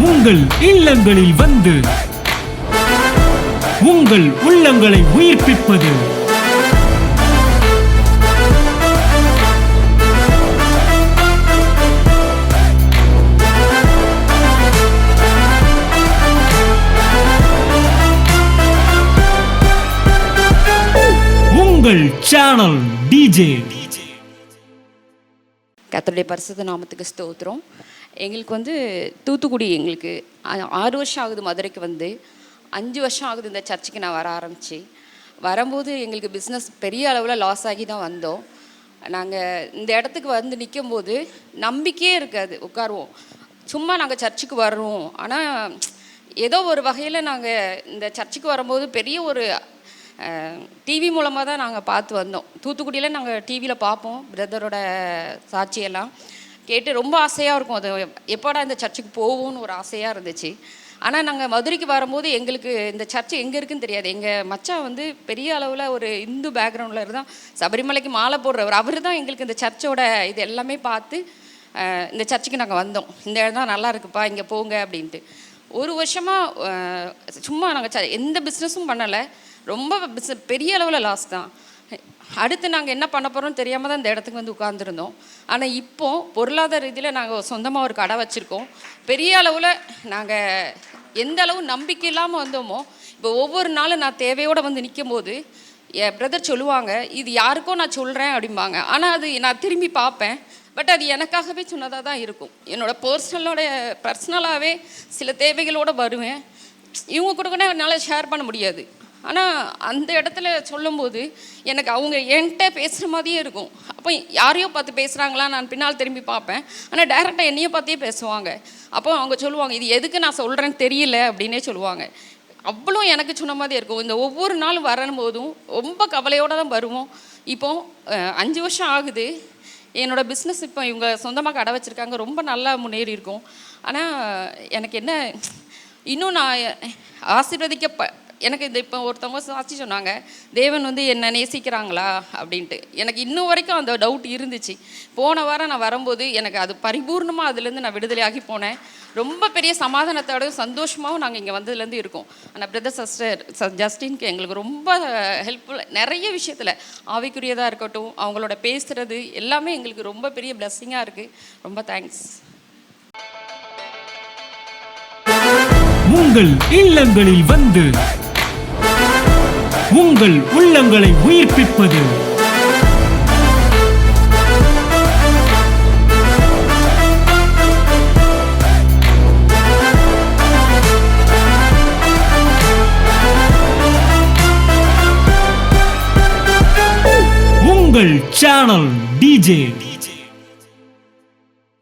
உங்கள் இல்லங்களில் வந்து உங்கள் உள்ளங்களை உயிர்ப்பிப்பது உங்கள் சேனல் டிஜே. கர்த்தருடைய பரிசுத்த நாமத்துக்கு ஸ்தோத்திரம். எங்களுக்கு வந்து தூத்துக்குடி எங்களுக்கு 6 வருஷம் ஆகுது. மதுரைக்கு வந்து 5 வருஷம் ஆகுது இந்த சர்ச்சுக்கு நான் வர ஆரம்பித்து. வரும்போது எங்களுக்கு பிஸ்னஸ் பெரிய அளவில் லாஸ் ஆகி தான் வந்தோம். நாங்கள் இந்த இடத்துக்கு வந்து நிற்கும்போது நம்பிக்கையே இருக்காது. உட்காருவோம், சும்மா நாங்கள் சர்ச்சுக்கு வர்றோம். ஆனால் ஏதோ ஒரு வகையில் நாங்கள் இந்த சர்ச்சுக்கு வரும்போது பெரிய ஒரு டிவி மூலமாக தான் நாங்கள் பார்த்து வந்தோம். தூத்துக்குடியில் நாங்கள் டிவியில் பார்ப்போம், பிரதரோட சாட்சியெல்லாம் கேட்டு ரொம்ப ஆசையாக இருக்கும். அது எப்போடா இந்த சர்ச்சுக்கு போவோம்னு ஒரு ஆசையாக இருந்துச்சு. ஆனால் நாங்கள் மதுரைக்கு வரும்போது எங்களுக்கு இந்த சர்ச்சு எங்கே இருக்குதுன்னு தெரியாது. எங்கள் மச்சான் வந்து பெரிய அளவில் ஒரு இந்து பேக்ரவுண்டில் இருந்தால் சபரிமலைக்கு மாலை போடுறவர். அவர் தான் எங்களுக்கு இந்த சர்ச்சோட இது எல்லாமே பார்த்து இந்த சர்ச்சுக்கு நாங்கள் வந்தோம். இந்த இடம் தான் நல்லா இருக்குப்பா, இங்கே போங்க அப்படின்ட்டு. ஒரு வருஷமாக சும்மா நாங்கள் எந்த பிஸ்னஸும் பண்ணலை. ரொம்ப பெரிய அளவில் லாஸ் தான். அடுத்து நாங்கள் என்ன பண்ண போகிறோம்னு தெரியாமல் தான் இந்த இடத்துக்கு வந்து உட்காந்துருந்தோம். ஆனால் இப்போது பொருளாதார ரீதியில் நாங்கள் சொந்தமாக ஒரு கடை வச்சுருக்கோம். பெரிய அளவில் நாங்கள் எந்த அளவு நம்பிக்கை இல்லாமல் வந்தோமோ, இப்போ ஒவ்வொரு நாளும் நான் தேவையோடு வந்து நிற்கும் போது என் பிரதர் சொல்லுவாங்க, இது யாருக்கோ நான் சொல்கிறேன் அப்படிம்பாங்க. ஆனால் அது நான் திரும்பி பார்ப்பேன், பட் அது எனக்காகவே சொன்னதாக தான் இருக்கும். என்னோடய பர்சனலாகவே சில தேவைகளோடு வருவேன். இவங்க கூட என்னால் ஷேர் பண்ண முடியாது. ஆனால் அந்த இடத்துல சொல்லும்போது எனக்கு அவங்க என்கிட்ட பேசுகிற மாதிரியே இருக்கும். அப்போ யாரையோ பார்த்து பேசுகிறாங்களா நான் பின்னால் திரும்பி பார்ப்பேன். ஆனால் டைரெக்டாக என்னையை பார்த்தே பேசுவாங்க. அப்போ அவங்க சொல்லுவாங்க, இது எதுக்கு நான் சொல்கிறேன்னு தெரியல அப்படின்னே சொல்லுவாங்க. அவ்வளோ எனக்கு சொன்ன மாதிரி இருக்கும். இந்த ஒவ்வொரு நாளும் வரும்போதும் ரொம்ப கவலையோடு தான் வருவோம். இப்போது 5 வருஷம் ஆகுது. என்னோடய பிஸ்னஸ் இப்போ இவங்க சொந்தமாக கடை வச்சுருக்காங்க, ரொம்ப நல்லா முன்னேறி இருக்கும். ஆனால் எனக்கு என்ன, இன்னும் நான் எனக்கு இந்த இப்போ ஒருத்தவங்க சாட்சி சொன்னாங்க, தேவன் வந்து என்னை நேசிக்கிறாங்களா அப்படின்ட்டு. எனக்கு இன்னும் வரைக்கும் அந்த டவுட் இருந்துச்சு. போன வாரம் நான் வரும்போது எனக்கு அது பரிபூர்ணமாக அதுலேருந்து நான் விடுதலையாகி போனேன். ரொம்ப பெரிய சமாதானத்தோடய சந்தோஷமாகவும் நாங்கள் இங்கே வந்ததுலேருந்து இருக்கோம். ஆனால் பிரதர் சிஸ்டர் ஜஸ்டினுக்கு எங்களுக்கு ரொம்ப ஹெல்ப்ஃபுல். நிறைய விஷயத்தில் ஆவிக்குரியதாக இருக்கட்டும், அவங்களோட பேசுகிறது எல்லாமே எங்களுக்கு ரொம்ப பெரிய பிளெஸ்ஸிங்காக இருக்குது. ரொம்ப தேங்க்ஸ். உங்கள் இல்லங்களில் வந்து உங்கள் உள்ளங்களை உயிர்ப்பிப்பது உங்கள் சேனல் டிஜே.